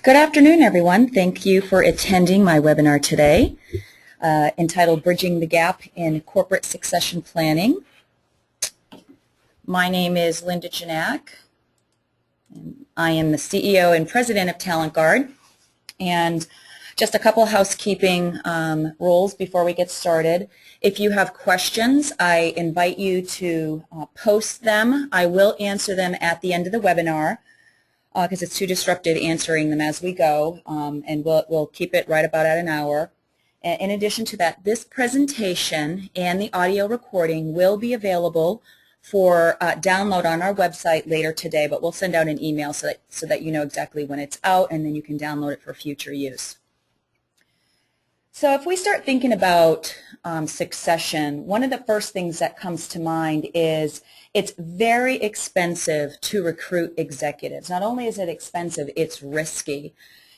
Good afternoon, everyone. Thank you for attending my webinar today entitled Bridging the Gap in Corporate Succession Planning. My name is Linda Janak. I am the CEO and President of TalentGuard. And just a couple housekeeping rules before we get started. If you have questions, I invite you to post them. I will answer them at the end of the webinar, because it's too disruptive answering them as we go, and we'll keep it right about at an hour. In addition to that, this presentation and the audio recording will be available for download on our website later today, but we'll send out an email so that you know exactly when it's out, and then you can download it for future use. So if we start thinking about succession, one of the first things that comes to mind is it's very expensive to recruit executives. Not only is it expensive, it's risky.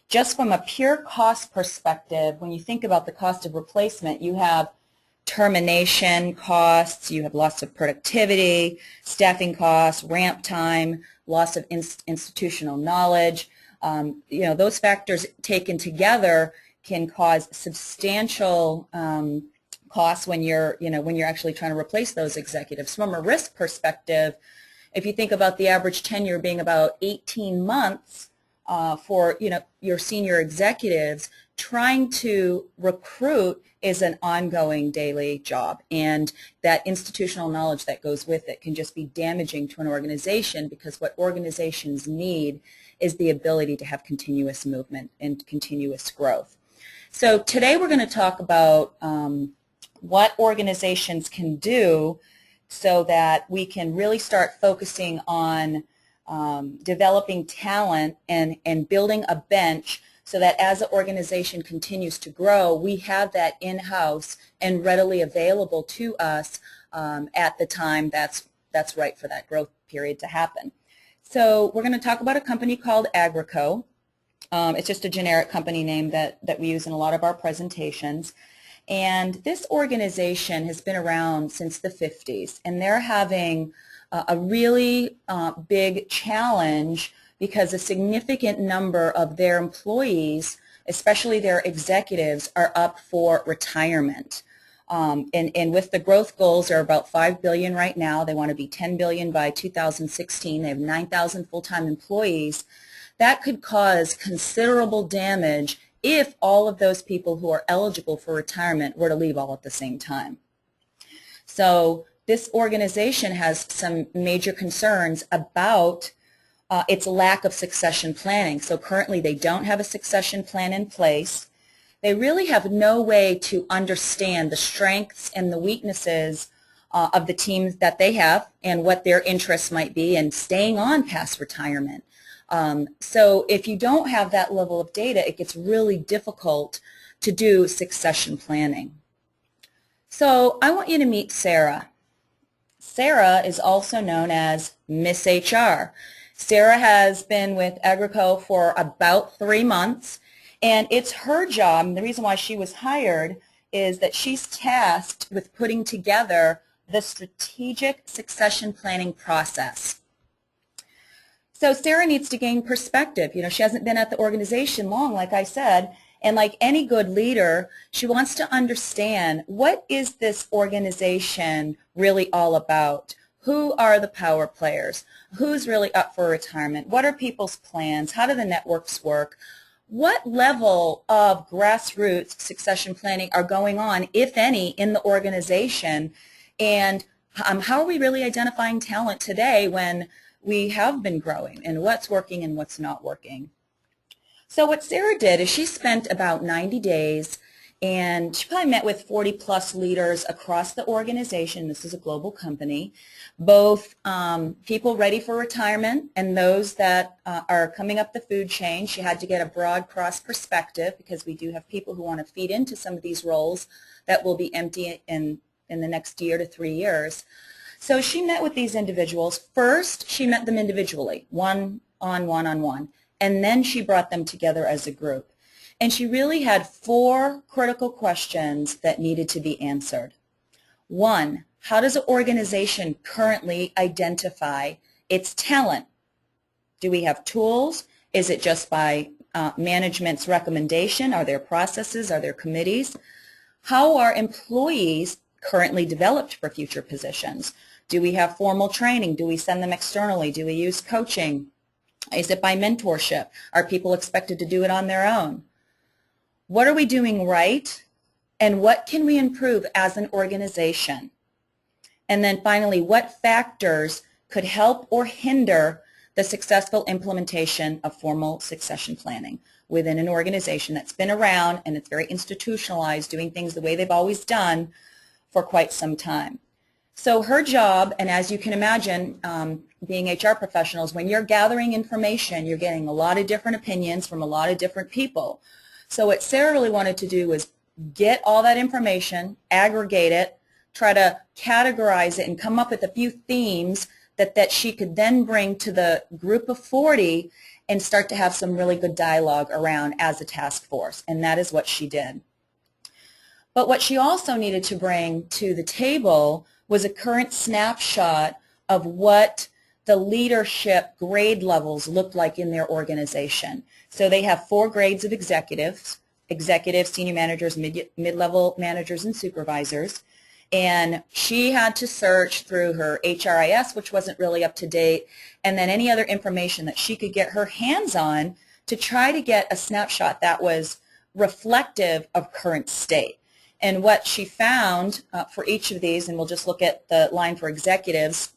Just from a pure cost perspective, when you think about the cost of replacement, you have termination costs, you have loss of productivity, staffing costs, ramp time, loss of institutional knowledge. Those factors taken together can cause substantial costs when you're actually trying to replace those executives. From a risk perspective, if you think about the average tenure being about 18 months for your senior executives, trying to recruit is an ongoing daily job, and that institutional knowledge that goes with it can just be damaging to an organization, because what organizations need is the ability to have continuous movement and continuous growth. So today we're going to talk about what organizations can do so that we can really start focusing on developing talent and building a bench, so that as the organization continues to grow, we have that in-house and readily available to us at the time that's right for that growth period to happen. So we're going to talk about a company called Agrico. It's just a generic company name that we use in a lot of our presentations. And this organization has been around since the 50s, and they're having a really big challenge because a significant number of their employees, especially their executives, are up for retirement. And with the growth goals, they're about $5 billion right now. They want to be $10 billion by 2016. They have 9,000 full-time employees. That could cause considerable damage if all of those people who are eligible for retirement were to leave all at the same time. So this organization has some major concerns about its lack of succession planning. So currently they don't have a succession plan in place. They really have no way to understand the strengths and the weaknesses of the teams that they have and what their interests might be in staying on past retirement. So if you don't have that level of data, it gets really difficult to do succession planning. So I want you to meet Sarah. Sarah is also known as Miss HR. Sarah has been with Agrico for about 3 months, and it's her job, and the reason why she was hired is that she's tasked with putting together the strategic succession planning process. So Sarah needs to gain perspective. She hasn't been at the organization long, like I said, and like any good leader, she wants to understand, what is this organization really all about? Who are the power players? Who's really up for retirement? What are people's plans? How do the networks work? What level of grassroots succession planning are going on, if any, in the organization? And how are we really identifying talent today when we have been growing, and what's working and what's not working? So what Sarah did is she spent about 90 days, and she probably met with 40-plus leaders across the organization. This is a global company, both people ready for retirement and those that are coming up the food chain. She had to get a broad cross perspective, because we do have people who want to feed into some of these roles that will be empty in the next year to 3 years. So she met with these individuals. First, she met them individually, one-on-one, and then she brought them together as a group. And she really had 4 critical questions that needed to be answered. 1, how does an organization currently identify its talent? Do we have tools? Is it just by management's recommendation? Are there processes? Are there committees? How are employees currently developed for future positions? Do we have formal training? Do we send them externally? Do we use coaching? Is it by mentorship? Are people expected to do it on their own? What are we doing right? And what can we improve as an organization? And then finally, what factors could help or hinder the successful implementation of formal succession planning within an organization that's been around and it's very institutionalized, doing things the way they've always done for quite some time. So her job, and as you can imagine, being HR professionals, when you're gathering information, you're getting a lot of different opinions from a lot of different people. So what Sarah really wanted to do was get all that information, aggregate it, try to categorize it, and come up with a few themes that she could then bring to the group of 40 and start to have some really good dialogue around as a task force. And that is what she did. But what she also needed to bring to the table was a current snapshot of what the leadership grade levels looked like in their organization. So they have 4 grades of executives, senior managers, mid-level managers, and supervisors. And she had to search through her HRIS, which wasn't really up to date, and then any other information that she could get her hands on to try to get a snapshot that was reflective of current state. And what she found for each of these, and we'll just look at the line for executives,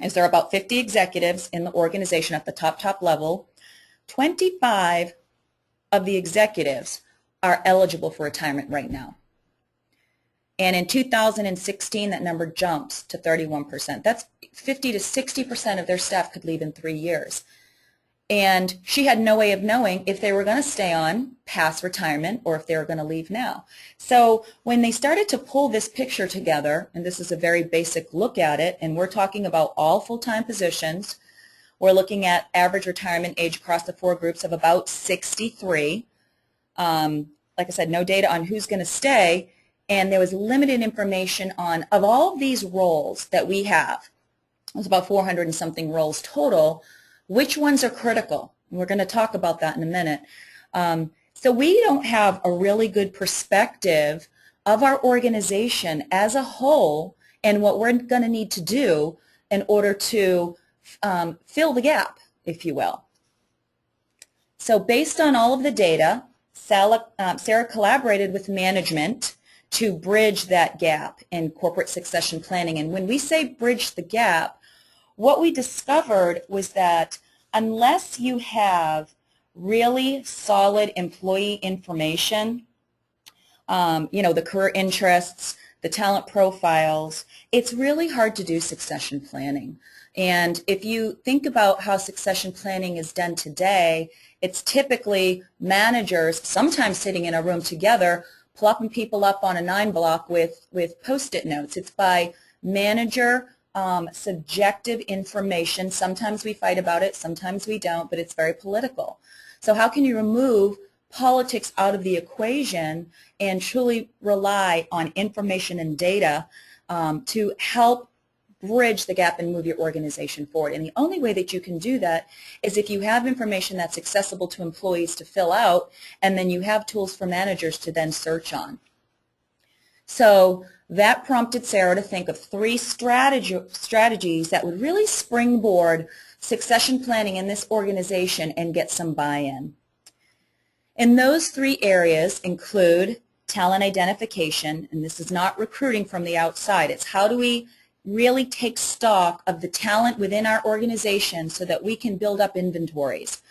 is there are about 50 executives in the organization at the top level. 25 of the executives are eligible for retirement right now. And in 2016, that number jumps to 31%. That's 50 to 60% of their staff could leave in 3 years. And she had no way of knowing if they were going to stay on past retirement or if they were going to leave now. So when they started to pull this picture together, and this is a very basic look at it, and we're talking about all full-time positions, we're looking at average retirement age across the 4 groups of about 63. Like I said, no data on who's going to stay. And there was limited information on, of all of these roles that we have, there's about 400 and something roles total, which ones are critical? And we're going to talk about that in a minute. So we don't have a really good perspective of our organization as a whole and what we're going to need to do in order to fill the gap, if you will. So based on all of the data, Sarah collaborated with management to bridge that gap in corporate succession planning. And when we say bridge the gap, what we discovered was that unless you have really solid employee information, the career interests, the talent profiles, it's really hard to do succession planning. And if you think about how succession planning is done today, it's typically managers sometimes sitting in a room together plopping people up on a 9 block with Post-it notes. It's by manager subjective information. Sometimes we fight about it, sometimes we don't, but it's very political. So how can you remove politics out of the equation and truly rely on information and data to help bridge the gap and move your organization forward? And the only way that you can do that is if you have information that's accessible to employees to fill out, and then you have tools for managers to then search on. So that prompted Sarah to think of 3 strategies that would really springboard succession planning in this organization and get some buy-in. And those 3 areas include talent identification, and this is not recruiting from the outside. It's how do we really take stock of the talent within our organization so that we can build up inventories.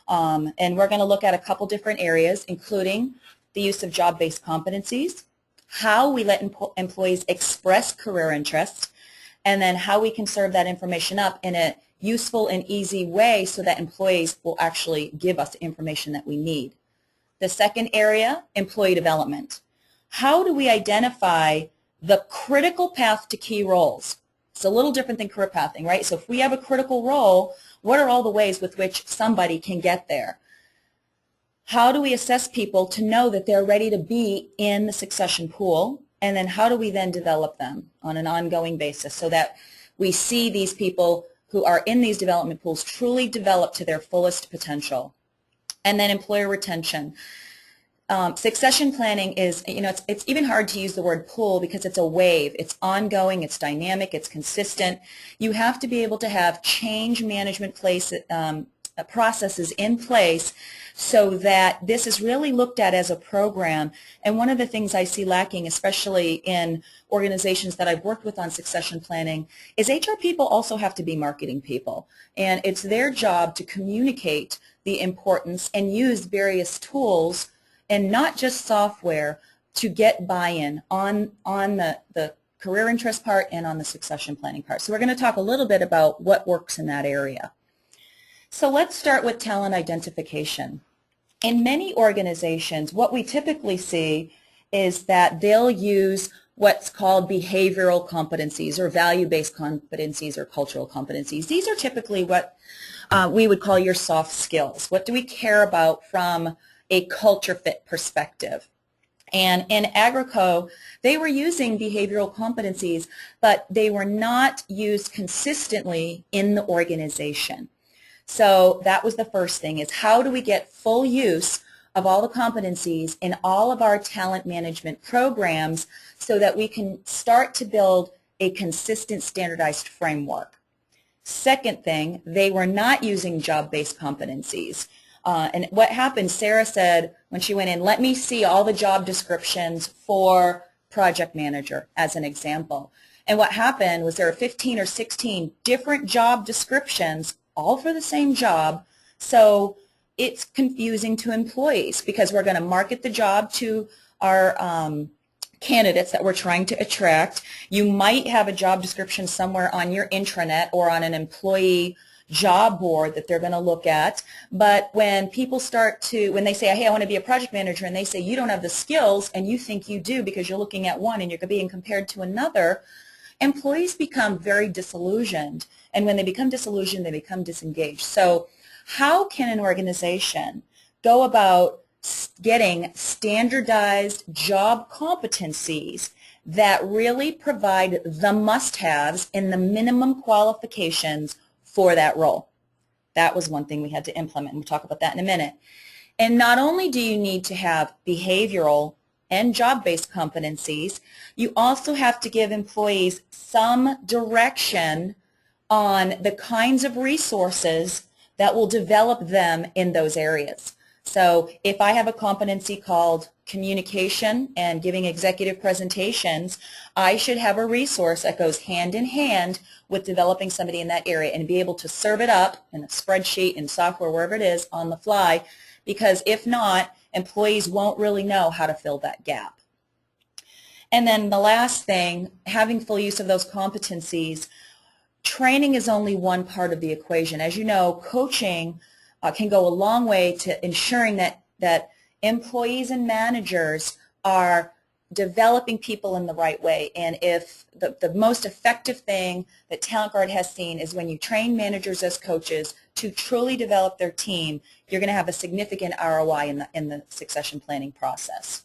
And we're going to look at a couple different areas, including the use of job-based competencies, how we let employees express career interests, and then how we can serve that information up in a useful and easy way so that employees will actually give us the information that we need. The second area, employee development. How do we identify the critical path to key roles? It's a little different than career pathing, right? So if we have a critical role, what are all the ways with which somebody can get there? How do we assess people to know that they're ready to be in the succession pool? And then how do we then develop them on an ongoing basis so that we see these people who are in these development pools truly develop to their fullest potential? And then employer retention. Succession planning is, it's even hard to use the word pull because it's a wave. It's ongoing, it's dynamic, it's consistent. You have to be able to have change management processes in place so that this is really looked at as a program. And one of the things I see lacking, especially in organizations that I've worked with on succession planning, is HR people also have to be marketing people. And it's their job to communicate the importance and use various tools and not just software to get buy-in on the career interest part and on the succession planning part. So we're going to talk a little bit about what works in that area. So let's start with talent identification. In many organizations, what we typically see is that they'll use what's called behavioral competencies or value-based competencies or cultural competencies. These are typically what we would call your soft skills. What do we care about from a culture fit perspective? And in Agrico, they were using behavioral competencies, but they were not used consistently in the organization. So that was the first thing, is how do we get full use of all the competencies in all of our talent management programs so that we can start to build a consistent standardized framework. Second thing, they were not using job-based competencies. And what happened, Sarah said when she went in, let me see all the job descriptions for project manager as an example. And what happened was there were 15 or 16 different job descriptions, all for the same job. So it's confusing to employees because we're going to market the job to our candidates that we're trying to attract. You might have a job description somewhere on your intranet or on an employee job board that they're going to look at, but when people when they say, hey, I want to be a project manager, and they say you don't have the skills and you think you do because you're looking at one and you're being compared to another, employees become very disillusioned, and when they become disillusioned, they become disengaged. So how can an organization go about getting standardized job competencies that really provide the must-haves and the minimum qualifications for that role? That was one thing we had to implement, and we'll talk about that in a minute. And not only do you need to have behavioral and job-based competencies, you also have to give employees some direction on the kinds of resources that will develop them in those areas. So if I have a competency called communication and giving executive presentations, I should have a resource that goes hand in hand with developing somebody in that area and be able to serve it up in a spreadsheet, in software, wherever it is, on the fly, because if not, employees won't really know how to fill that gap. And then the last thing, having full use of those competencies, training is only one part of the equation. As you know, coaching can go a long way to ensuring that employees and managers are developing people in the right way. And if the most effective thing that TalentGuard has seen is when you train managers as coaches to truly develop their team, you're going to have a significant ROI in the succession planning process.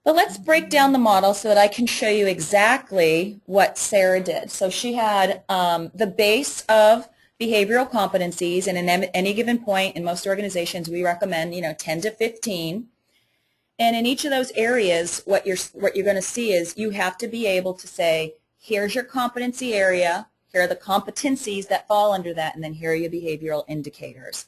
But let's break down the model so that I can show you exactly what Sarah did. So she had the base of behavioral competencies, and at any given point in most organizations we recommend 10 to 15. And in each of those areas, what you're going to see is you have to be able to say, here's your competency area, here are the competencies that fall under that, and then here are your behavioral indicators.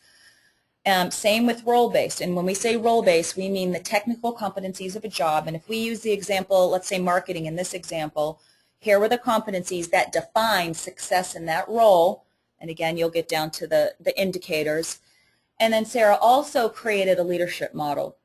Same with role-based. And when we say role-based, we mean the technical competencies of a job. And if we use the example, let's say marketing in this example, here were the competencies that define success in that role. And again, you'll get down to the indicators. And then Sarah also created a leadership model.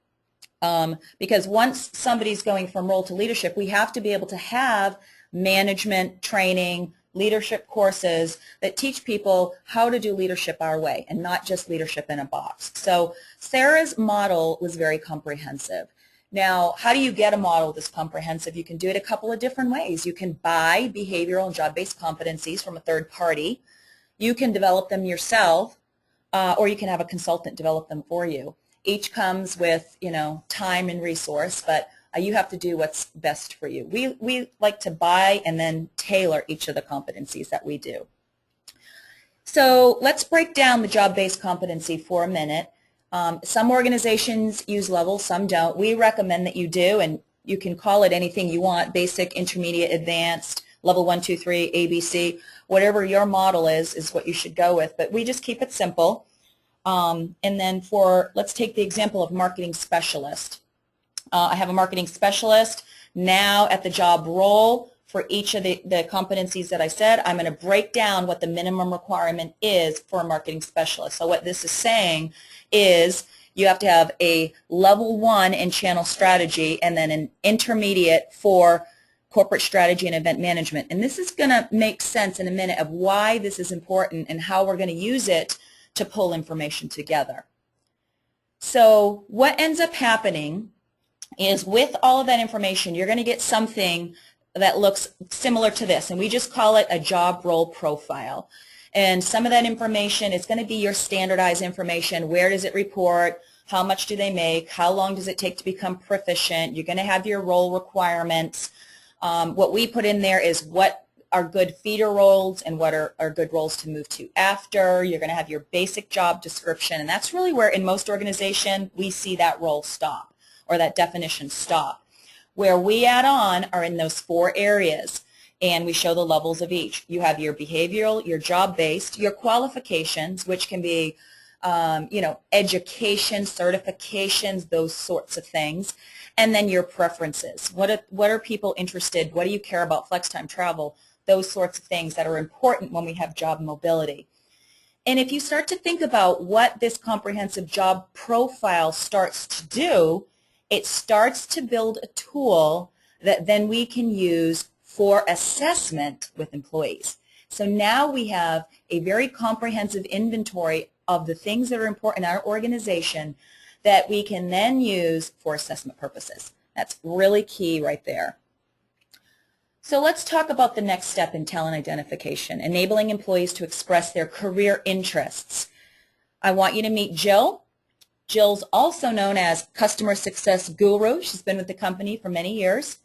Because once somebody's going from role to leadership, we have to be able to have management training, leadership courses that teach people how to do leadership our way and not just leadership in a box. So Sarah's model was very comprehensive. Now, how do you get a model this comprehensive? You can do it a couple of different ways. You can buy behavioral and job-based competencies from a third party. You can develop them yourself, or you can have a consultant develop them for you. Each comes with, time and resource, but you have to do what's best for you. We like to buy and then tailor each of the competencies that we do. So let's break down the job-based competency for a minute. Some organizations use levels, some don't. We recommend that you do, and you can call it anything you want: basic, intermediate, advanced, level 1, 2, 3, ABC. Whatever your model is what you should go with. But we just keep it simple. And then let's take the example of marketing specialist. I have a marketing specialist. Now at the job role, for each of the competencies that I said, I'm going to break down what the minimum requirement is for a marketing specialist. So what this is saying is you have to have a level 1 in channel strategy and then an intermediate for corporate strategy and event management. And this is going to make sense in a minute of why this is important and how we're going to use it to pull information together. So what ends up happening is with all of that information, you're going to get something that looks similar to this, and we just call it a job role profile. And some of that information is going to be your standardized information. Where does it report? How much do they make? How long does it take to become proficient? You're going to have your role requirements. What we put in there is what are good feeder roles and what are good roles to move to after. You're going to have your basic job description, and that's really where in most organizations we see that role stop or that definition stop. Where we add on are in those 4 areas, and we show the levels of each. You have your behavioral, your job-based, your qualifications, which can be education, certifications, those sorts of things, and then your preferences. What are people interested? What do you care about? Flex time, travel, those sorts of things that are important when we have job mobility. And if you start to think about what this comprehensive job profile starts to do, it starts to build a tool that then we can use for assessment with employees. So now we have a very comprehensive inventory of the things that are important in our organization that we can then use for assessment purposes. That's really key right there. So let's talk about the next step in talent identification, enabling employees to express their career interests. I want you to meet Jill. Jill's also known as Customer Success Guru. She's been with the company for many years.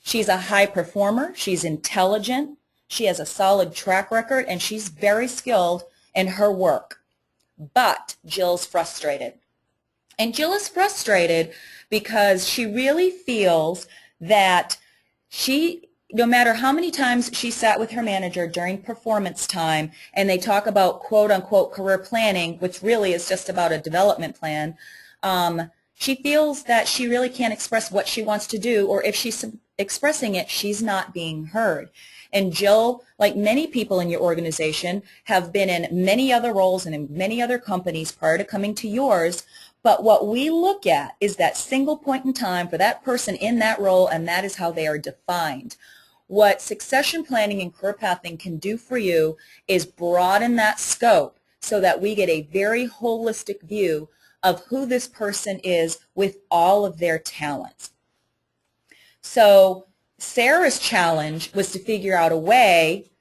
She's a high performer. She's intelligent. She has a solid track record, and she's very skilled in her work. But Jill's frustrated. And Jill is frustrated because she really feels that no matter how many times she sat with her manager during performance time and they talk about quote-unquote career planning, which really is just about a development plan, she feels that she really can't express what she wants to do, or if she's expressing it, she's not being heard. And Jill, like many people in your organization, have been in many other roles and in many other companies prior to coming to yours, but what we look at is that single point in time for that person in that role, and that is how they are defined. What succession planning and career pathing can do for you is broaden that scope so that we get a very holistic view of who this person is with all of their talents. So Sarah's challenge was to figure out a way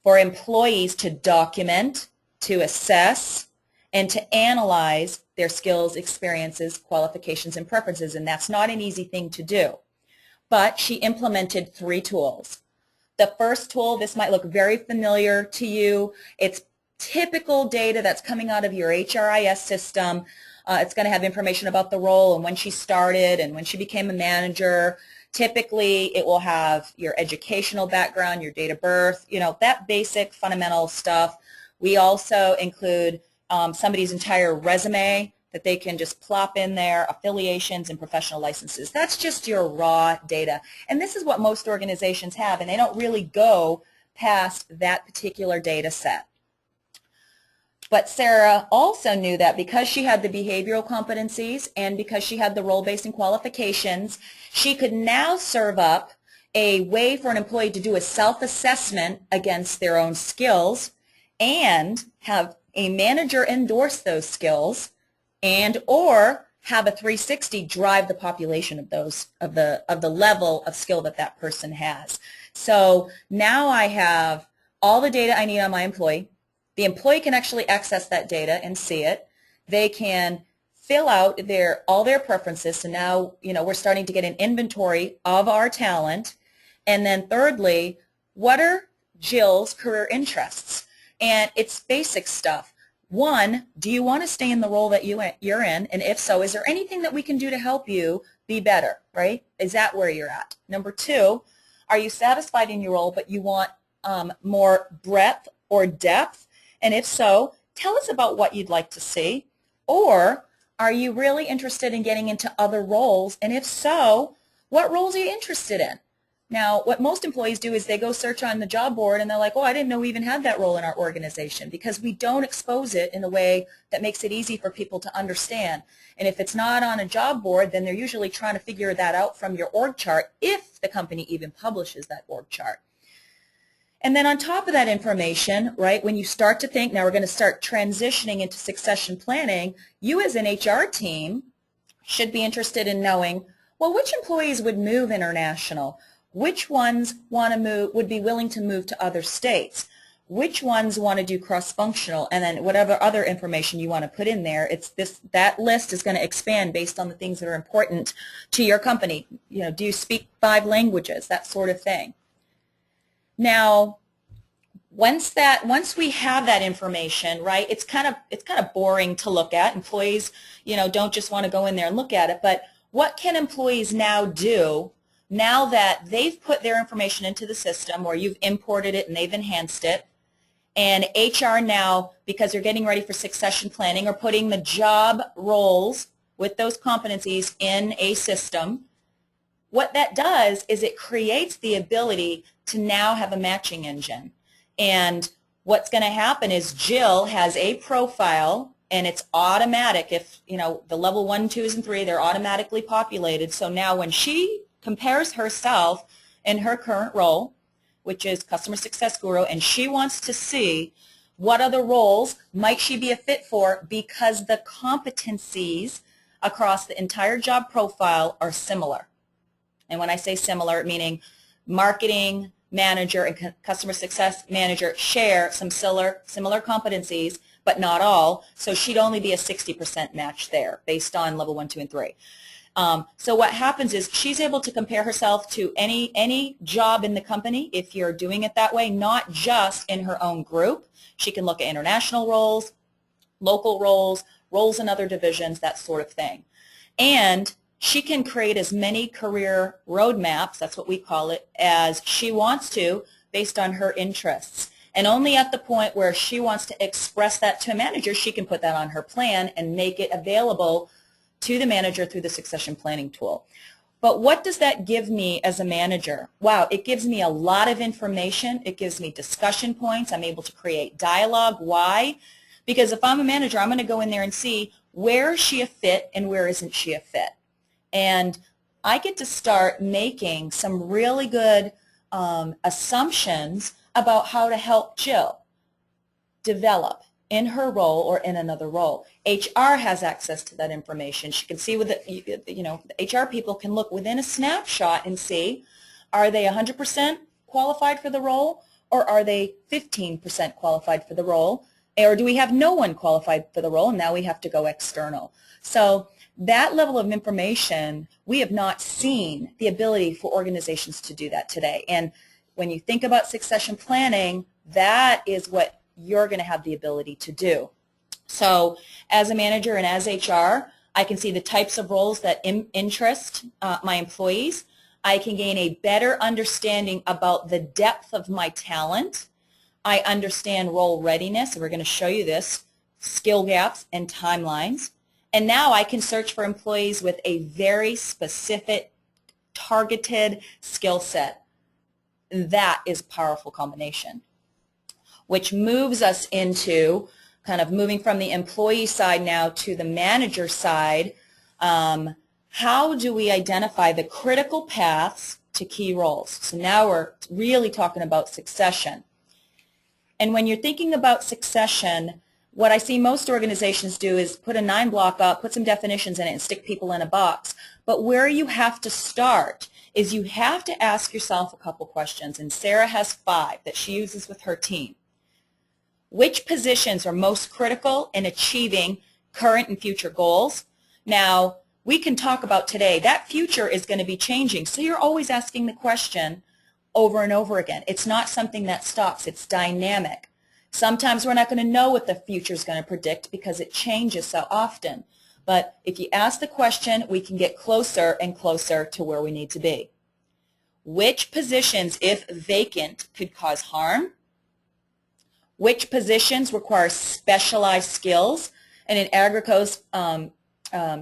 for employees to document, to assess, and to analyze their skills, experiences, qualifications, and preferences, and that's not an easy thing to do. But she implemented 3 tools. The first tool, this might look very familiar to you. It's typical data that's coming out of your HRIS system. It's going to have information about the role and when she started and when she became a manager. Typically, it will have your educational background, your date of birth, that basic fundamental stuff. We also include somebody's entire resume that they can just plop in there, affiliations and professional licenses. That's just your raw data. And this is what most organizations have, and they don't really go past that particular data set. But Sarah also knew that because she had the behavioral competencies and because she had the role-based and qualifications, she could now serve up a way for an employee to do a self-assessment against their own skills and have a manager endorse those skills and or have a 360 drive the population of those of the level of skill that that person has. So now I have all the data I need on my employee. The employee can actually access that data and see it. They can fill out all their preferences. So now, we're starting to get an inventory of our talent. And then thirdly, what are Jill's career interests? And it's basic stuff. One, do you want to stay in the role that you're in? And if so, is there anything that we can do to help you be better, right? Is that where you're at? Number two, are you satisfied in your role, but you want more breadth or depth? And if so, tell us about what you'd like to see. Or are you really interested in getting into other roles? And if so, what roles are you interested in? Now, what most employees do is they go search on the job board and they're like, oh, I didn't know we even had that role in our organization, because we don't expose it in a way that makes it easy for people to understand. And if it's not on a job board, then they're usually trying to figure that out from your org chart, if the company even publishes that org chart. And then on top of that information, right, when you start to think, now we're going to start transitioning into succession planning, you as an HR team should be interested in knowing, well, which employees would move international? Which ones want to move, would be willing to move to other states? Which ones want to do cross-functional? And then whatever other information you want to put in there, that list is going to expand based on the things that are important to your company. You know, do you speak 5 languages? That sort of thing. Now, once we have that information, right, it's kind of boring to look at. Employees, you know, don't just want to go in there and look at it. But what can employees now do now that they've put their information into the system, or you've imported it and they've enhanced it, and HR now, because they're getting ready for succession planning, are putting the job roles with those competencies in a system? What that does is it creates the ability to now have a matching engine. And what's going to happen is Jill has a profile, and it's automatic. If, you know, the level 1, 2s, and 3, they're automatically populated. So now when she compares herself in her current role, which is Customer Success Guru, and she wants to see what other roles might she be a fit for, because the competencies across the entire job profile are similar. And when I say similar, meaning marketing manager and customer success manager share some similar competencies, but not all. So she'd only be a 60% match there based on level 1, 2, and 3. So what happens is she's able to compare herself to any job in the company, if you're doing it that way, not just in her own group. She can look at international roles, local roles, roles in other divisions, that sort of thing. And she can create as many career roadmaps, that's what we call it, as she wants to based on her interests. And only at the point where she wants to express that to a manager, she can put that on her plan and make it available to the manager through the succession planning tool. But what does that give me as a manager? Wow, it gives me a lot of information. It gives me discussion points. I'm able to create dialogue. Why? Because if I'm a manager, I'm going to go in there and see where is she a fit and where isn't she a fit. And I get to start making some really good assumptions about how to help Jill develop in her role or in another role. HR has access to that information. She can see with it, you know, the HR people can look within a snapshot and see, are they 100% qualified for the role, or are they 15% qualified for the role, or do we have no one qualified for the role and now we have to go external? So that level of information, we have not seen the ability for organizations to do that today. And when you think about succession planning, that is what you're going to have the ability to do. So as a manager and as HR, I can see the types of roles that interest my employees. I can gain a better understanding about the depth of my talent. I understand role readiness, and we're going to show you this, skill gaps and timelines. And now I can search for employees with a very specific, targeted skill set. That is a powerful combination, which moves us into kind of moving from the employee side now to the manager side. How do we identify the critical paths to key roles? So now we're really talking about succession. And when you're thinking about succession, what I see most organizations do is put a 9-block up, put some definitions in it, and stick people in a box. But where you have to start is you have to ask yourself a couple questions, and Sarah has 5 that she uses with her team. Which positions are most critical in achieving current and future goals? Now, we can talk about today. That future is going to be changing, so you're always asking the question over and over again. It's not something that stops. It's dynamic. Sometimes we're not going to know what the future is going to predict because it changes so often. But if you ask the question, we can get closer and closer to where we need to be. Which positions, if vacant, could cause harm? Which positions require specialized skills? And in Agrico's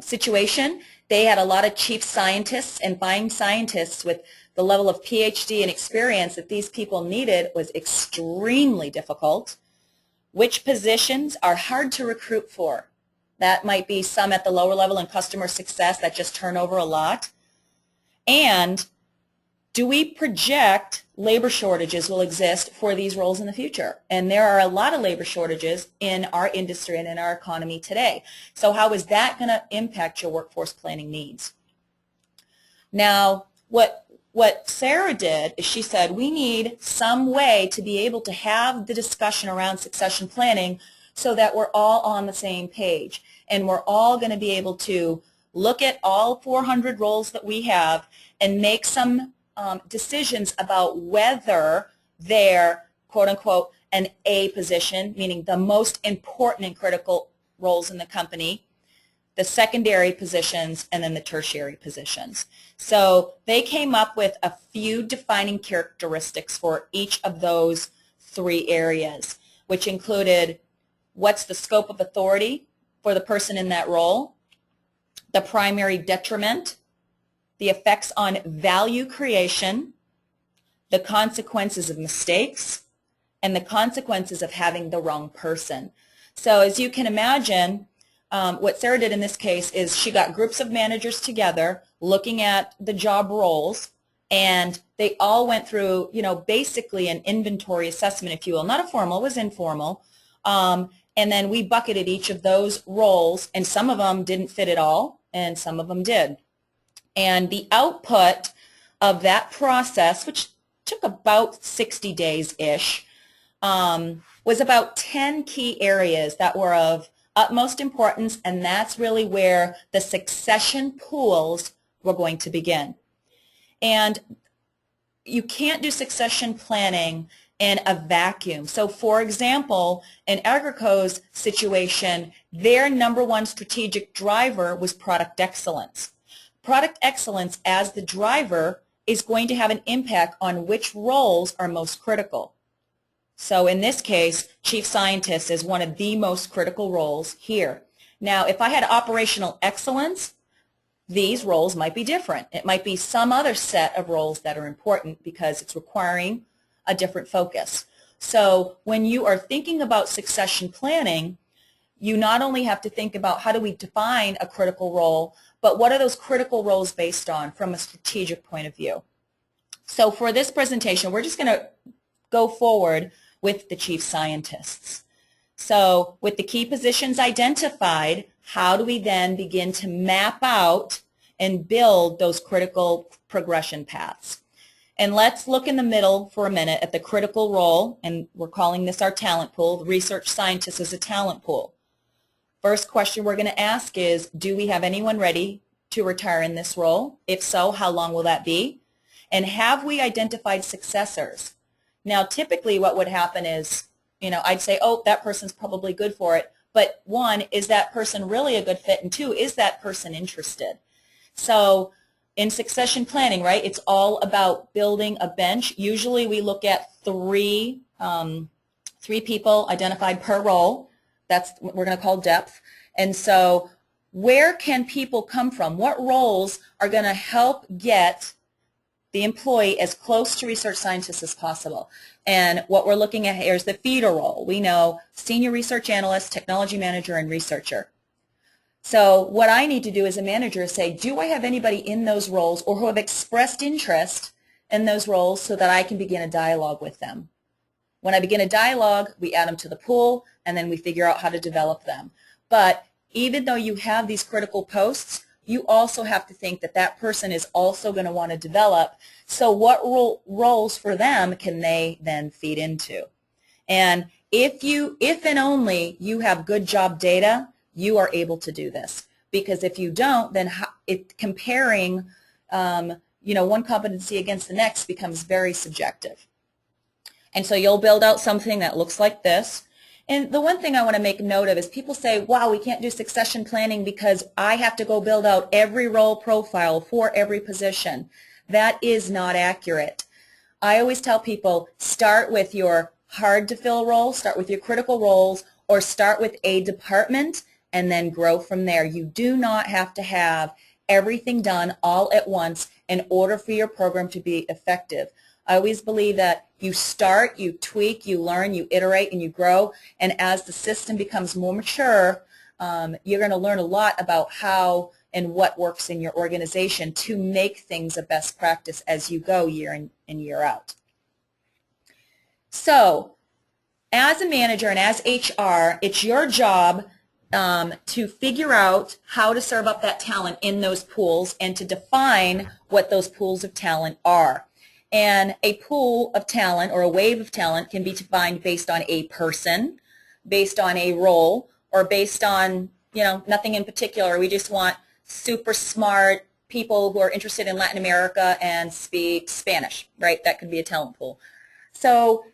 situation, they had a lot of chief scientists, and finding scientists with the level of PhD and experience that these people needed was extremely difficult. Which positions are hard to recruit for? That might be some at the lower level in customer success that just turn over a lot. And do we project labor shortages will exist for these roles in the future? And there are a lot of labor shortages in our industry and in our economy today. So how is that going to impact your workforce planning needs? Now, what Sarah did is she said we need some way to be able to have the discussion around succession planning so that we're all on the same page and we're all going to be able to look at all 400 roles that we have and make some decisions about whether they're, quote unquote, an A position, meaning the most important and critical roles in the company, the secondary positions, and then the tertiary positions. So they came up with a few defining characteristics for each of those 3 areas, which included what's the scope of authority for the person in that role, the primary detriment, the effects on value creation, the consequences of mistakes, and the consequences of having the wrong person. So as you can imagine, what Sarah did in this case is she got groups of managers together looking at the job roles, and they all went through, basically an inventory assessment, if you will. Not a formal, it was informal. And then we bucketed each of those roles, and some of them didn't fit at all, and some of them did. And the output of that process, which took about 60 days-ish, was about 10 key areas that were of utmost importance, and that's really where the succession pools were going to begin. And you can't do succession planning in a vacuum. So for example, in Agrico's situation, their #1 strategic driver was product excellence. Product excellence as the driver is going to have an impact on which roles are most critical. So in this case, chief scientist is one of the most critical roles here. Now, if I had operational excellence, these roles might be different. It might be some other set of roles that are important because it's requiring a different focus. So when you are thinking about succession planning, you not only have to think about how do we define a critical role, but what are those critical roles based on from a strategic point of view. So for this presentation, we're just going to go forward with the chief scientists. So with the key positions identified, how do we then begin to map out and build those critical progression paths? And let's look in the middle for a minute at the critical role, and we're calling this our talent pool. The research scientist is a talent pool. First question we're going to ask is, do we have anyone ready to retire in this role? If so, how long will that be? And have we identified successors? Now, typically what would happen is, I'd say, oh, that person's probably good for it. But 1, is that person really a good fit? And 2, is that person interested? So in succession planning, right, it's all about building a bench. Usually we look at 3 people identified per role. That's what we're going to call depth. And so where can people come from? What roles are going to help get the employee as close to research scientists as possible? And what we're looking at here is the feeder role. We know senior research analyst, technology manager, and researcher. So what I need to do as a manager is say, do I have anybody in those roles or who have expressed interest in those roles so that I can begin a dialogue with them? When I begin a dialogue, we add them to the pool, and then we figure out how to develop them. But even though you have these critical posts, you also have to think that that person is also going to want to develop. So what roles for them can they then feed into? And if and only you have good job data, you are able to do this. Because if you don't, then comparing one competency against the next becomes very subjective. And so you'll build out something that looks like this. And the one thing I want to make note of is people say, wow, we can't do succession planning because I have to go build out every role profile for every position. That is not accurate. I always tell people, start with your hard to fill roles, start with your critical roles, or start with a department and then grow from there. You do not have to have everything done all at once in order for your program to be effective. I always believe that you start, you tweak, you learn, you iterate, and you grow. And as the system becomes more mature, you're going to learn a lot about how and what works in your organization to make things a best practice as you go year in and year out. So as a manager and as HR, it's your job to figure out how to serve up that talent in those pools and to define what those pools of talent are. And a pool of talent or a wave of talent can be defined based on a person, based on a role, or based on, nothing in particular. We just want super smart people who are interested in Latin America and speak Spanish, right? That could be a talent pool. So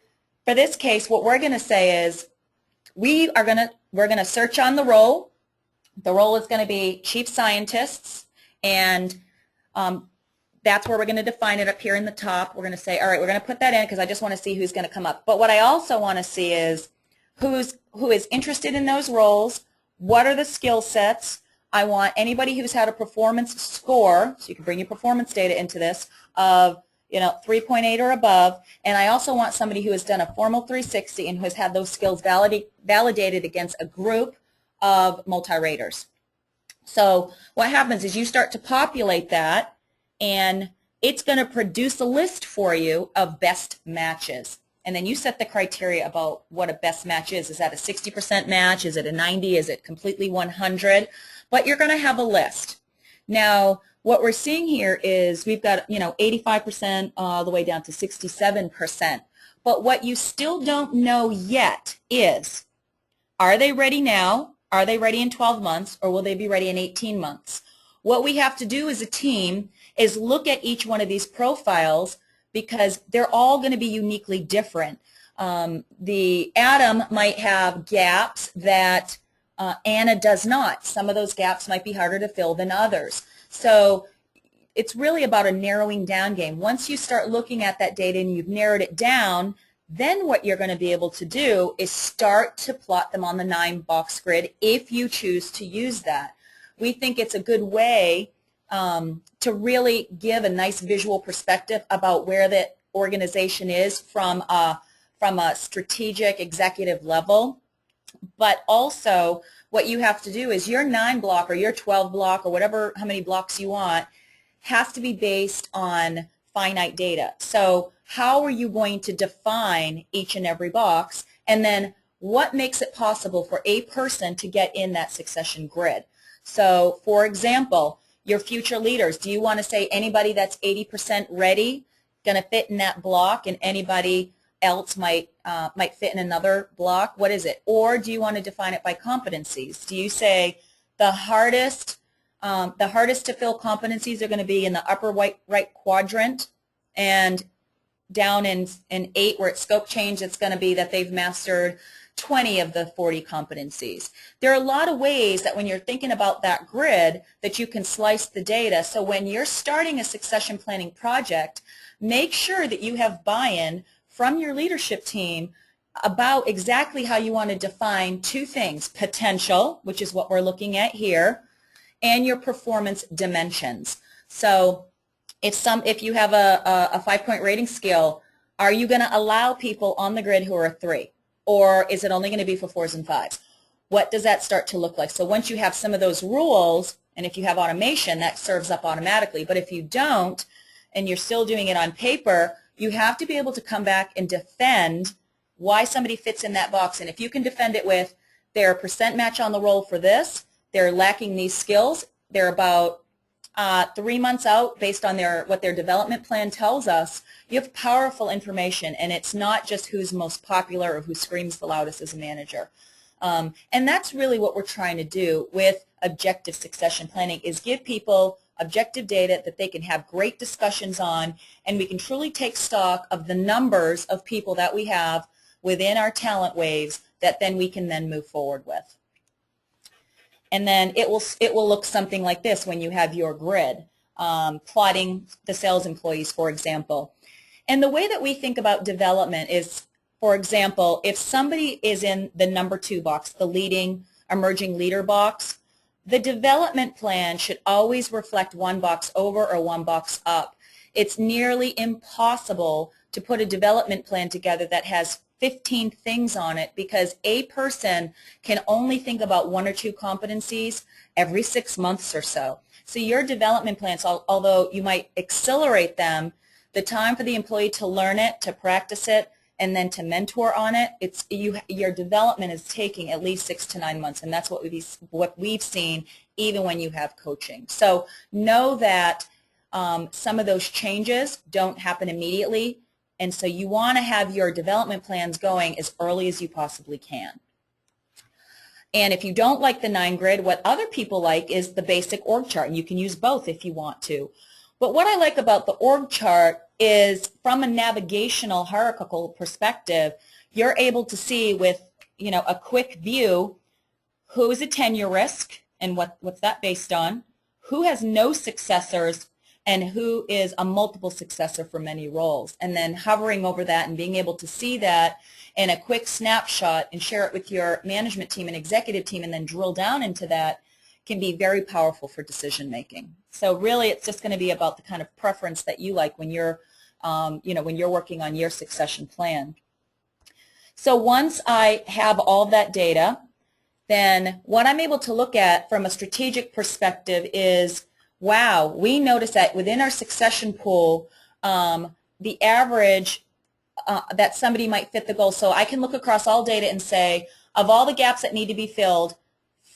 for this case, what we're going to say is we're going to search on the role. The role is going to be chief scientists, and that's where we're going to define it up here in the top. We're going to say, all right, we're going to put that in because I just want to see who's going to come up. But what I also want to see is who is interested in those roles, what are the skill sets. I want anybody who's had a performance score, so you can bring your performance data into this, of 3.8 or above, and I also want somebody who has done a formal 360 and who has had those skills validated against a group of multi-raters. So what happens is you start to populate that, and it's going to produce a list for you of best matches. And then you set the criteria about what a best match is. Is that a 60% match? Is it a 90? Is it completely 100? But you're going to have a list. Now, what we're seeing here is we've got, 85% all the way down to 67%. But what you still don't know yet is, are they ready now? Are they ready in 12 months? Or will they be ready in 18 months? What we have to do as a team is look at each one of these profiles because they're all going to be uniquely different. The Adam might have gaps that Anna does not. Some of those gaps might be harder to fill than others. So it's really about a narrowing down game. Once you start looking at that data and you've narrowed it down, then what you're going to be able to do is start to plot them on the 9-box grid if you choose to use that. We think it's a good way to really give a nice visual perspective about where the organization is from a strategic executive level. But also what you have to do is your 9-block or your 12-block or whatever, how many blocks you want, has to be based on finite data. So how are you going to define each and every box, and then what makes it possible for a person to get in that succession grid? So for example, your future leaders, do you want to say anybody that's 80% ready going to fit in that block and anybody else might fit in another block? What is it? Or do you want to define it by competencies? Do you say the hardest to fill competencies are going to be in the upper right quadrant, and down in 8 where it's scope change, it's going to be that they've mastered 20 of the 40 competencies. There are a lot of ways that when you're thinking about that grid that you can slice the data. So when you're starting a succession planning project, make sure that you have buy-in from your leadership team about exactly how you want to define two things: potential, which is what we're looking at here, and your performance dimensions. So if you have a 5-point rating scale, are you going to allow people on the grid who are a 3? Or is it only going to be for 4s and 5s? What does that start to look like? So once you have some of those rules, and if you have automation, that serves up automatically. But if you don't, and you're still doing it on paper, you have to be able to come back and defend why somebody fits in that box. And if you can defend it with their percent match on the roll for this, they're lacking these skills, they're about 3 months out based on what their development plan tells us, you have powerful information, and it's not just who's most popular or who screams the loudest as a manager. And that's really what we're trying to do with objective succession planning, is give people objective data that they can have great discussions on, and we can truly take stock of the numbers of people that we have within our talent waves that then we can then move forward with. And then it will look something like this when you have your grid, plotting the sales employees, for example. And the way that we think about development is, for example, if somebody is in the number 2 box, the leading emerging leader box, the development plan should always reflect 1 box over or 1 box up. It's nearly impossible to put a development plan together that has 15 things on it, because a person can only think about 1 or 2 competencies every 6 months or so. So your development plans, although you might accelerate them, the time for the employee to learn it, to practice it, and then to mentor on it, your development is taking at least 6 to 9 months, and that's what we've seen even when you have coaching. So know that some of those changes don't happen immediately, and so you want to have your development plans going as early as you possibly can. And if you don't like the 9 grid, what other people like is the basic org chart, and you can use both if you want to. But what I like about the org chart is, from a navigational hierarchical perspective, you're able to see with, you know, a quick view who is a tenure risk and what's that based on, who has no successors, and who is a multiple successor for many roles. And then hovering over that and being able to see that in a quick snapshot and share it with your management team and executive team and then drill down into that can be very powerful for decision making. So really it's just going to be about the kind of preference that you like when you're when you're working on your succession plan. So once I have all that data, then what I'm able to look at from a strategic perspective is, wow, we notice that within our succession pool, the average that somebody might fit the goal. So I can look across all data and say, of all the gaps that need to be filled,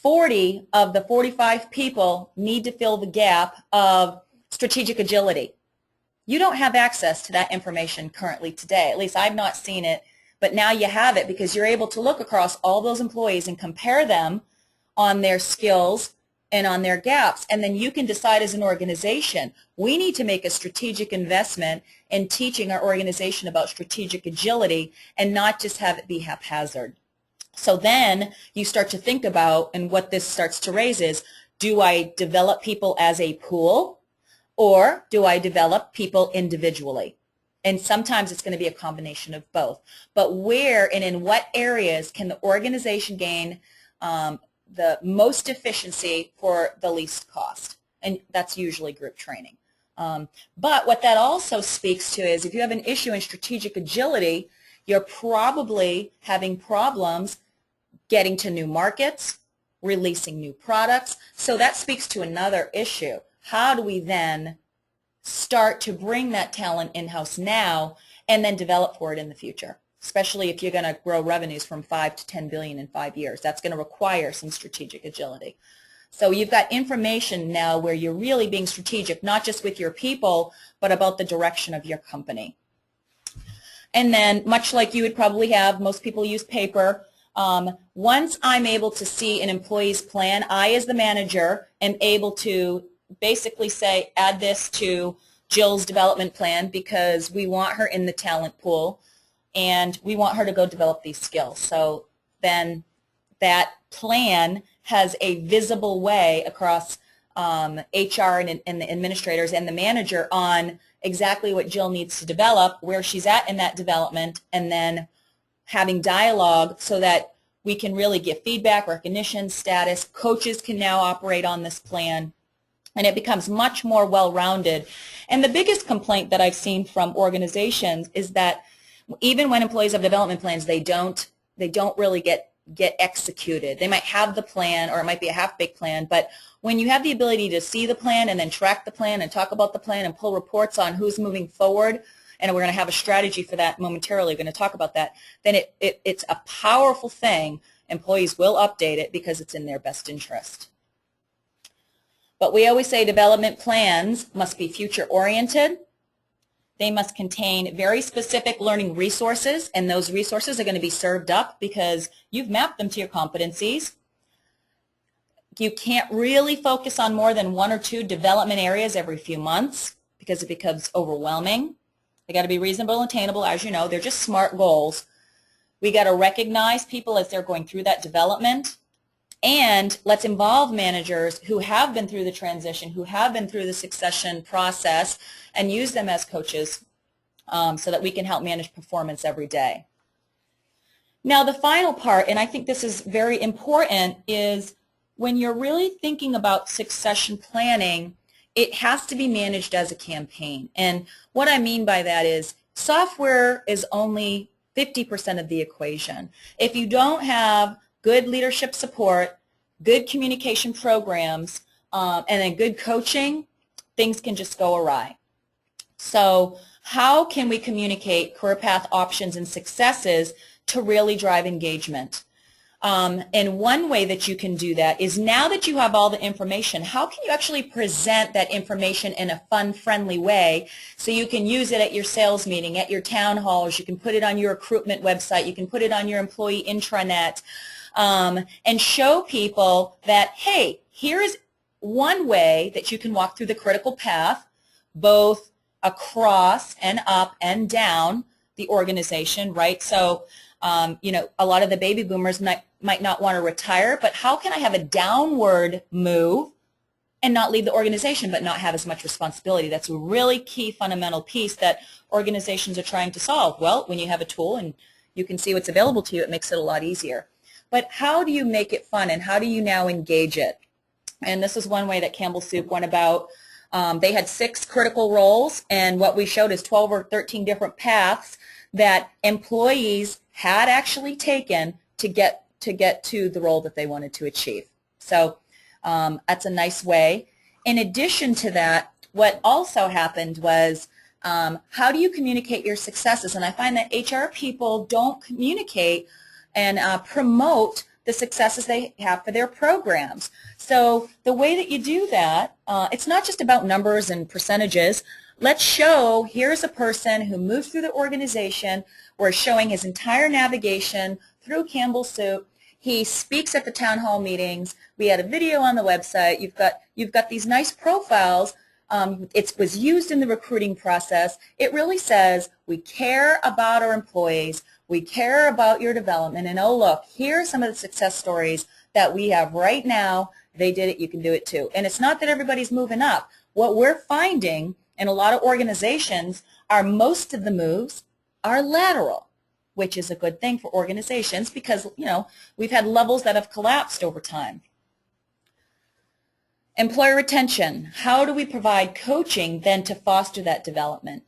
40 of the 45 people need to fill the gap of strategic agility. You don't have access to that information currently today. At least I've not seen it, but now you have it because you're able to look across all those employees and compare them on their skills and on their gaps, and then you can decide as an organization, we need to make a strategic investment in teaching our organization about strategic agility and not just have it be haphazard. So then you start to think about, and what this starts to raise is, do I develop people as a pool, or do I develop people individually? And sometimes it's going to be a combination of both. But where and in what areas can the organization gain the most efficiency for the least cost? And that's usually group training. But what that also speaks to is, if you have an issue in strategic agility, you're probably having problems getting to new markets, releasing new products. So that speaks to another issue. How do we then start to bring that talent in-house now and then develop for it in the future? Especially if you're going to grow revenues from 5 to 10 billion in 5 years. That's going to require some strategic agility. So you've got information now where you're really being strategic, not just with your people, but about the direction of your company. And then, much like you would probably have, most people use paper. Once I'm able to see an employee's plan, I as the manager am able to basically say, add this to Jill's development plan because we want her in the talent pool and we want her to go develop these skills. So then that plan has a visible way across HR and the administrators and the manager on exactly what Jill needs to develop, where she's at in that development, and then having dialogue so that we can really give feedback, recognition, status. Coaches can now operate on this plan, and it becomes much more well-rounded. And the biggest complaint that I've seen from organizations is that even when employees have development plans, they don't really get executed. They might have the plan, or it might be a half-baked plan, but when you have the ability to see the plan and then track the plan and talk about the plan and pull reports on who's moving forward, and we're going to have a strategy for that momentarily, we're going to talk about that, then it's a powerful thing. Employees will update it because it's in their best interest. But we always say development plans must be future-oriented. They must contain very specific learning resources, and those resources are going to be served up because you've mapped them to your competencies. You can't really focus on more than 1 or 2 development areas every few months because it becomes overwhelming. They got to be reasonable and attainable. As you know, they're just SMART goals. We got to recognize people as they're going through that development, and let's involve managers who have been through the transition, who have been through the succession process, and use them as coaches so that we can help manage performance every day. Now the final part, and I think this is very important, is when you're really thinking about succession planning, it has to be managed as a campaign. And what I mean by that is software is only 50% of the equation. If you don't have good leadership support, good communication programs, and then good coaching, things can just go awry. So how can we communicate career path options and successes to really drive engagement? And one way that you can do that is, now that you have all the information, how can you actually present that information in a fun, friendly way so you can use it at your sales meeting, at your town halls, you can put it on your recruitment website, you can put it on your employee intranet, and show people that, hey, here's one way that you can walk through the critical path, both across and up and down the organization, right? So, you know, a lot of the baby boomers might not want to retire, but how can I have a downward move and not leave the organization but not have as much responsibility? That's a really key fundamental piece that organizations are trying to solve. Well, when you have a tool and you can see what's available to you, it makes it a lot easier. But how do you make it fun, and how do you now engage it? And this is one way that Campbell Soup went about. They had 6 critical roles, and what we showed is 12 or 13 different paths that employees had actually taken to get to the role that they wanted to achieve. So that's a nice way. In addition to that, what also happened was, how do you communicate your successes? And I find that HR people don't communicate and promote the successes they have for their programs. So the way that you do that, it's not just about numbers and percentages. Let's show, here's a person who moved through the organization. We're showing his entire navigation through Campbell Soup. He speaks at the town hall meetings. We had a video on the website. You've got these nice profiles. It was used in the recruiting process. It really says we care about our employees. We care about your development. And oh, look, here are some of the success stories that we have right now. They did it. You can do it too. And it's not that everybody's moving up. What we're finding in a lot of organizations are most of the moves are lateral, which is a good thing for organizations because, you know, we've had levels that have collapsed over time. Employer retention. How do we provide coaching then to foster that development?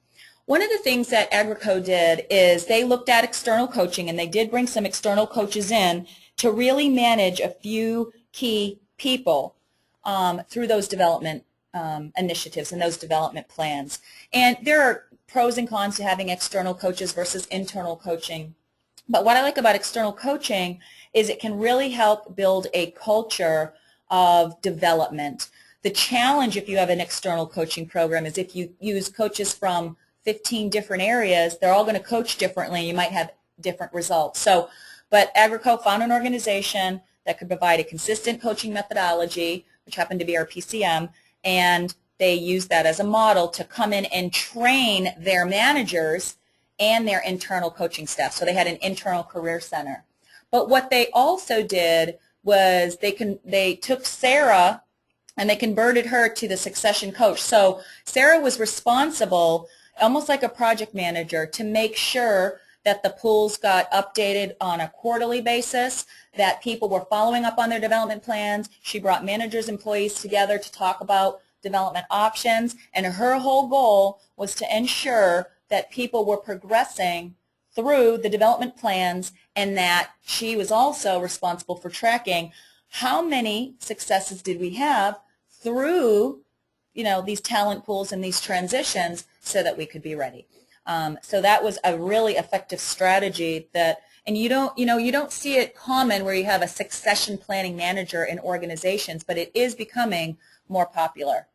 One of the things that Agrico did is they looked at external coaching, and they did bring some external coaches in to really manage a few key people through those development initiatives and those development plans. And there are pros and cons to having external coaches versus internal coaching. But what I like about external coaching is it can really help build a culture of development. The challenge if you have an external coaching program is if you use coaches from 15 different areas, they're all going to coach differently, and you might have different results. So, but Agrico found an organization that could provide a consistent coaching methodology, which happened to be our PCM, and they used that as a model to come in and train their managers and their internal coaching staff. So they had an internal career center. But what they also did was they took Sarah and they converted her to the succession coach. So Sarah was responsible, almost like a project manager, to make sure that the pools got updated on a quarterly basis, that people were following up on their development plans. She brought managers, employees together to talk about development options, and her whole goal was to ensure that people were progressing through the development plans, and that she was also responsible for tracking how many successes did we have through, you know, these talent pools and these transitions so that we could be ready. So that was a really effective strategy that, and you don't see it common where you have a succession planning manager in organizations, but it is becoming more popular.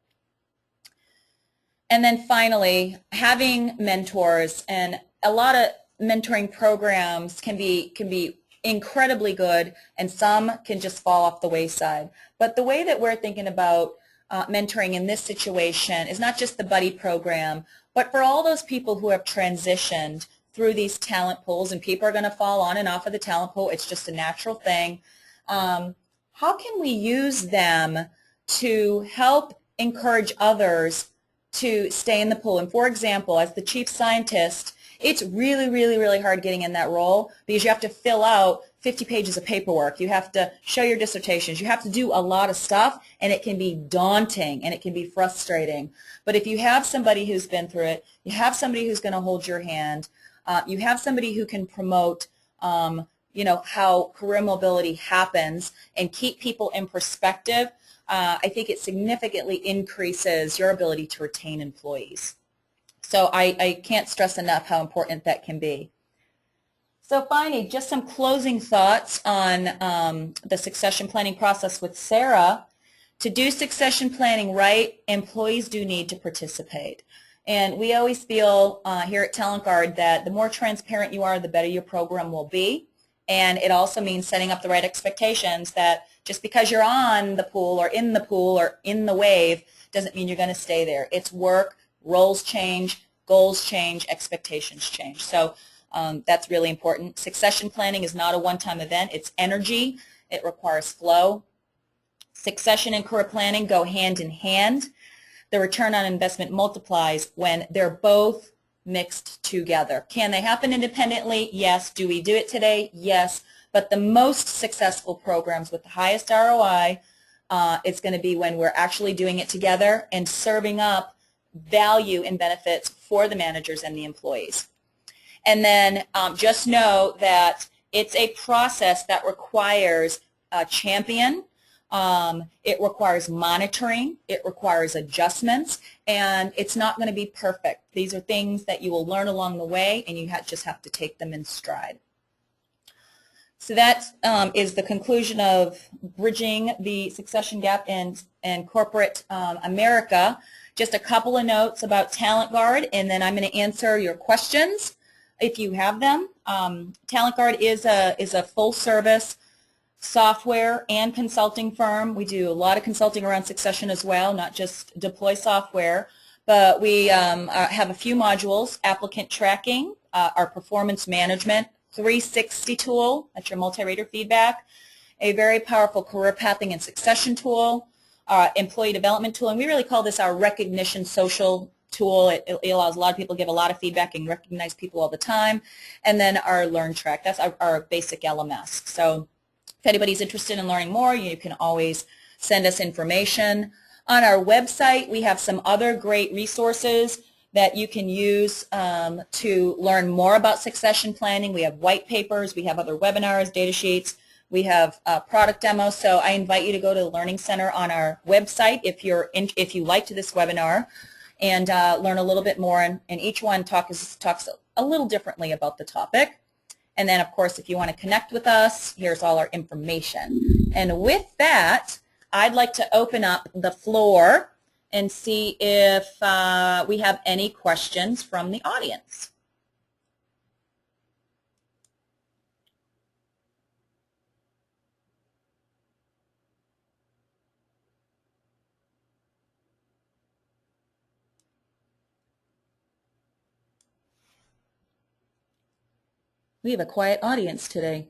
And then finally, having mentors, and a lot of mentoring programs can be incredibly good, and some can just fall off the wayside. But the way that we're thinking about mentoring in this situation is not just the buddy program, but for all those people who have transitioned through these talent pools, and people are going to fall on and off of the talent pool. It's just a natural thing. How can we use them to help encourage others to stay in the pool? And for example, as the chief scientist, it's really, really, really hard getting in that role because you have to fill out 50 pages of paperwork. You have to show your dissertations. You have to do a lot of stuff, and it can be daunting and it can be frustrating. But if you have somebody who's been through it, you have somebody who's going to hold your hand, you have somebody who can promote you know, how career mobility happens and keep people in perspective, I think it significantly increases your ability to retain employees. So I can't stress enough how important that can be. So finally, just some closing thoughts on the succession planning process with Sarah. To do succession planning right, employees do need to participate. And we always feel here at TalentGuard that the more transparent you are, the better your program will be. And it also means setting up the right expectations that just because you're on the pool or in the wave doesn't mean you're going to stay there. It's work, roles change, goals change, expectations change. So that's really important. Succession planning is not a one-time event. It's energy. It requires flow. Succession and career planning go hand in hand. The return on investment multiplies when they're both mixed together. Can they happen independently? Yes. Do we do it today? Yes. But the most successful programs with the highest ROI, it's going to be when we're actually doing it together and serving up value and benefits for the managers and the employees. And then just know that it's a process that requires a champion. It requires monitoring, it requires adjustments, and it's not going to be perfect. These are things that you will learn along the way, and you just have to take them in stride. So that is the conclusion of bridging the succession gap in corporate America. Just a couple of notes about TalentGuard, and then I'm going to answer your questions if you have them. TalentGuard is a full-service software and consulting firm. We do a lot of consulting around succession as well, not just deploy software. But we have a few modules: applicant tracking, our performance management, 360 tool, that's your multi-rater feedback, a very powerful career pathing and succession tool, employee development tool, and we really call this our recognition social tool. It allows a lot of people to give a lot of feedback and recognize people all the time. And then our Learn Track, that's our basic LMS. So if anybody's interested in learning more, you can always send us information. On our website, we have some other great resources that you can use to learn more about succession planning. We have white papers, we have other webinars, data sheets, we have product demos. So I invite you to go to the Learning Center on our website if you liked this webinar, and learn a little bit more. And each one talks a little differently about the topic. And then, of course, if you want to connect with us, here's all our information. And with that, I'd like to open up the floor and see if we have any questions from the audience. We have a quiet audience today.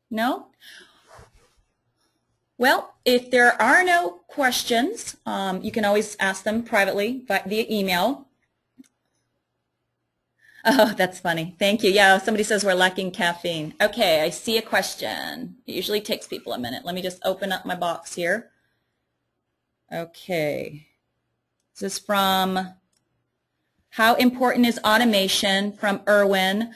No? Well, if there are no questions, you can always ask them privately via email. Oh, that's funny. Thank you. Yeah, somebody says we're lacking caffeine. Okay, I see a question. It usually takes people a minute. Let me just open up my box here. Okay. This is from How Important is Automation from Irwin.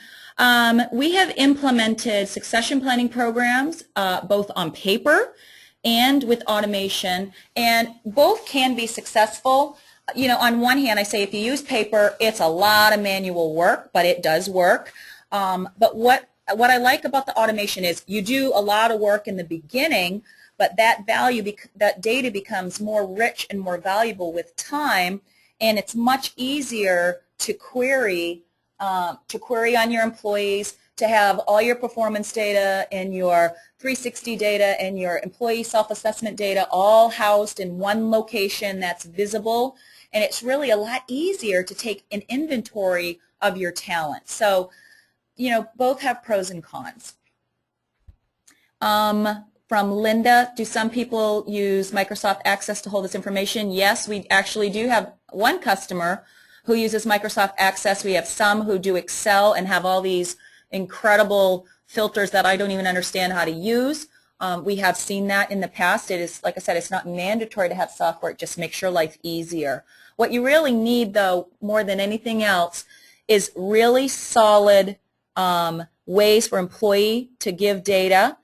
We have implemented succession planning programs both on paper and with automation, and both can be successful. You know, on one hand, I say if you use paper, it's a lot of manual work, but it does work. But what I like about the automation is you do a lot of work in the beginning, but that data becomes more rich and more valuable with time, and it's much easier to query on your employees, to have all your performance data and your 360 data and your employee self-assessment data all housed in one location that's visible. And it's really a lot easier to take an inventory of your talent. So, both have pros and cons. From Linda, do some people use Microsoft Access to hold this information? Yes, we actually do have one customer who uses Microsoft Access. We have some who do Excel and have all these incredible filters that I don't even understand how to use. We have seen that in the past. It is, like I said, it's not mandatory to have software. It just makes your life easier. What you really need, though, more than anything else, is really solid ways for employee to give data.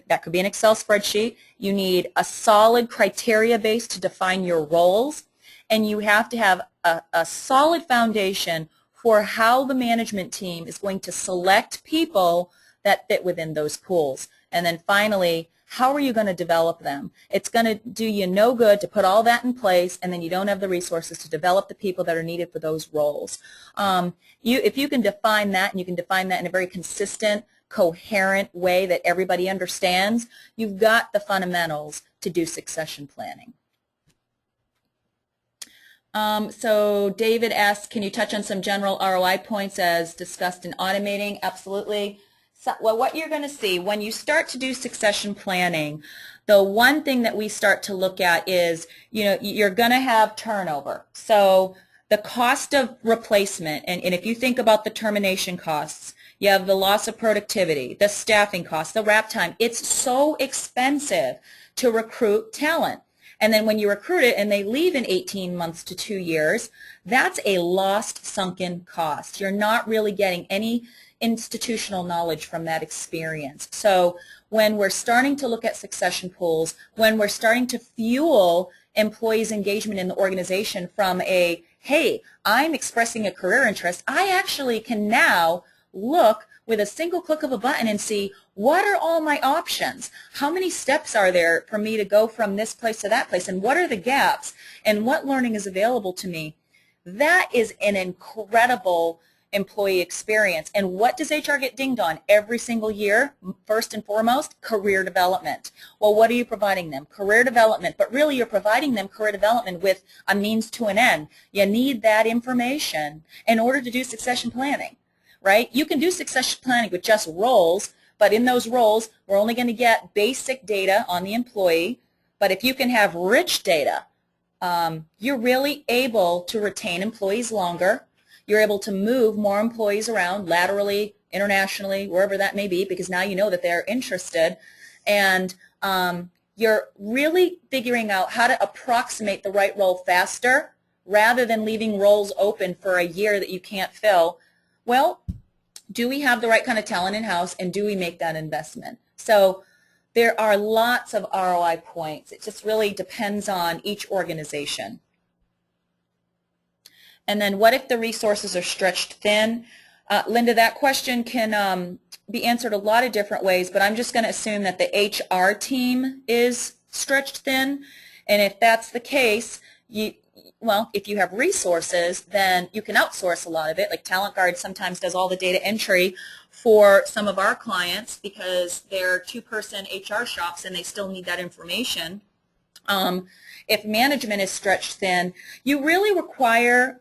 That could be an Excel spreadsheet. You need a solid criteria base to define your roles, and you have to have a solid foundation for how the management team is going to select people that fit within those pools. And then finally, how are you going to develop them? It's going to do you no good to put all that in place and then you don't have the resources to develop the people that are needed for those roles. If you can define that, and you can define that in a very consistent, coherent way that everybody understands, you've got the fundamentals to do succession planning. So David asks, can you touch on some general ROI points as discussed in automating? Absolutely. So, well, what you're going to see when you start to do succession planning, the one thing that we start to look at is, you're going to have turnover. So the cost of replacement, and if you think about the termination costs, you have the loss of productivity, the staffing costs, the wrap time. It's so expensive to recruit talent. And then when you recruit it and they leave in 18 months to 2 years, that's a lost sunken cost. You're not really getting any institutional knowledge from that experience. So when we're starting to look at succession pools, when we're starting to fuel employees' engagement in the organization from a, hey, I'm expressing a career interest, I actually can now look with a single click of a button and see, what are all my options? How many steps are there for me to go from this place to that place? And what are the gaps? And what learning is available to me? That is an incredible employee experience. And what does HR get dinged on every single year? First and foremost, career development. Well, what are you providing them? Career development. But really, you're providing them career development with a means to an end. You need that information in order to do succession planning. Right? You can do succession planning with just roles, but in those roles, we're only going to get basic data on the employee. But if you can have rich data, you're really able to retain employees longer. You're able to move more employees around laterally, internationally, wherever that may be, because now you know that they're interested. And you're really figuring out how to approximate the right role faster rather than leaving roles open for a year that you can't fill. Well, do we have the right kind of talent in-house, and do we make that investment? So there are lots of ROI points. It just really depends on each organization. And then what if the resources are stretched thin? Linda, that question can be answered a lot of different ways, but I'm just going to assume that the HR team is stretched thin. And if that's the case, well, if you have resources, then you can outsource a lot of it. Like TalentGuard sometimes does all the data entry for some of our clients because they're two-person HR shops and they still need that information. If management is stretched thin, you really require,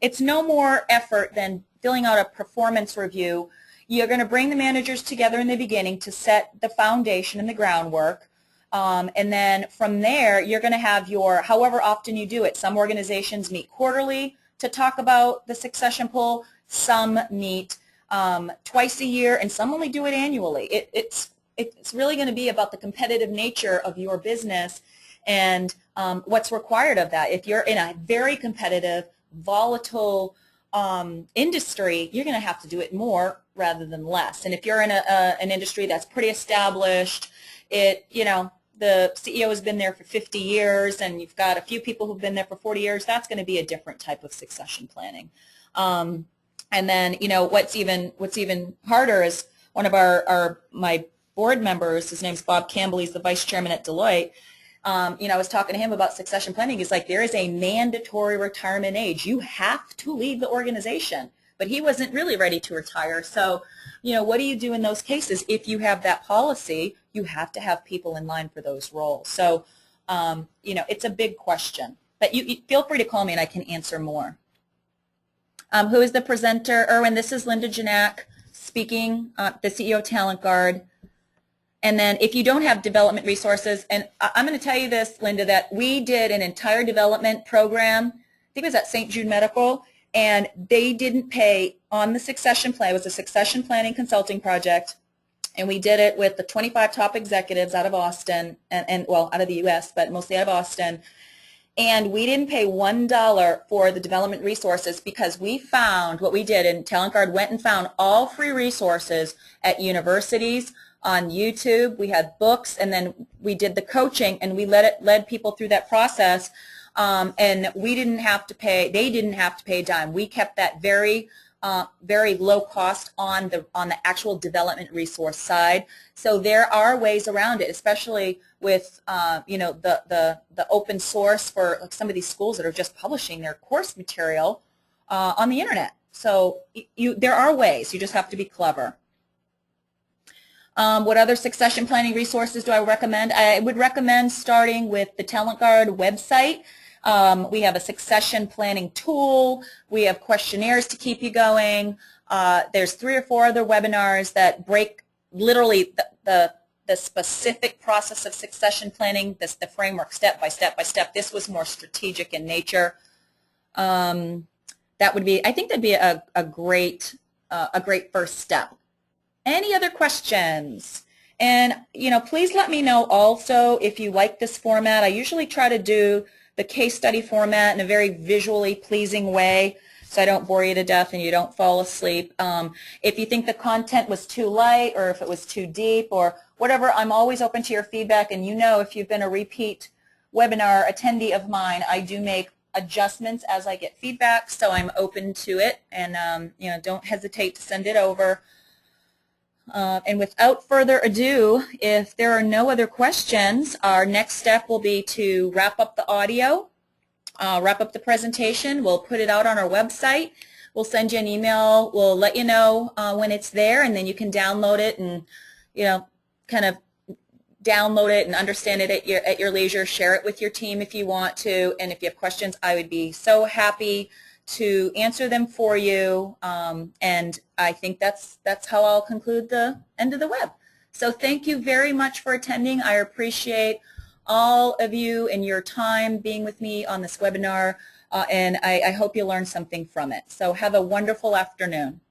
it's no more effort than filling out a performance review. You're going to bring the managers together in the beginning to set the foundation and the groundwork. And then from there, you're going to have your, however often you do it. Some organizations meet quarterly to talk about the succession pool. Some meet twice a year, and some only do it annually. It's really going to be about the competitive nature of your business and what's required of that. If you're in a very competitive, volatile industry, you're going to have to do it more rather than less. And if you're in an industry that's pretty established, the CEO has been there for 50 years and you've got a few people who've been there for 40 years, that's going to be a different type of succession planning. And then, what's even harder is one of my board members, his name's Bob Campbell, he's the vice chairman at Deloitte. I was talking to him about succession planning. He's like, there is a mandatory retirement age. You have to leave the organization. But he wasn't really ready to retire. So, what do you do in those cases? If you have that policy, you have to have people in line for those roles. So, it's a big question. But you feel free to call me and I can answer more. Who is the presenter? Erwin, this is Linda Janak speaking, the CEO of TalentGuard. And then if you don't have development resources, and I'm going to tell you this, Linda, that we did an entire development program, I think it was at St. Jude Medical, and they didn't pay on the succession plan. It was a succession planning consulting project, and we did it with the 25 top executives out of Austin, and well, out of the U.S., but mostly out of Austin. And we didn't pay $1 for the development resources because we found what we did, and TalentGuard went and found all free resources at universities, on YouTube. We had books, and then we did the coaching, and we led people through that process, and we didn't have to pay, they didn't have to pay a dime. We kept that very low cost on the actual development resource side. So there are ways around it, especially with the open source for like some of these schools that are just publishing their course material on the internet. So there are ways. You just have to be clever. What other succession planning resources do I recommend? I would recommend starting with the TalentGuard website. We have a succession planning tool. We have questionnaires to keep you going. There's 3 or 4 other webinars that break literally the specific process of succession planning, the framework step by step by step. This was more strategic in nature. That would be, I think that'd be a great first step. Any other questions? And, please let me know also if you like this format. I usually try to do the case study format in a very visually pleasing way so I don't bore you to death and you don't fall asleep. If you think the content was too light or if it was too deep or whatever, I'm always open to your feedback. And if you've been a repeat webinar attendee of mine, I do make adjustments as I get feedback, so I'm open to it. And, don't hesitate to send it over. And without further ado, if there are no other questions, our next step will be to wrap up the audio, wrap up the presentation. We'll put it out on our website. We'll send you an email. We'll let you know when it's there, and then you can download it and, kind of download it and understand it at your leisure. Share it with your team if you want to. And if you have questions, I would be so happy to answer them for you, and I think that's how I'll conclude the end of the web. So thank you very much for attending. I appreciate all of you and your time being with me on this webinar, and I hope you learned something from it. So have a wonderful afternoon.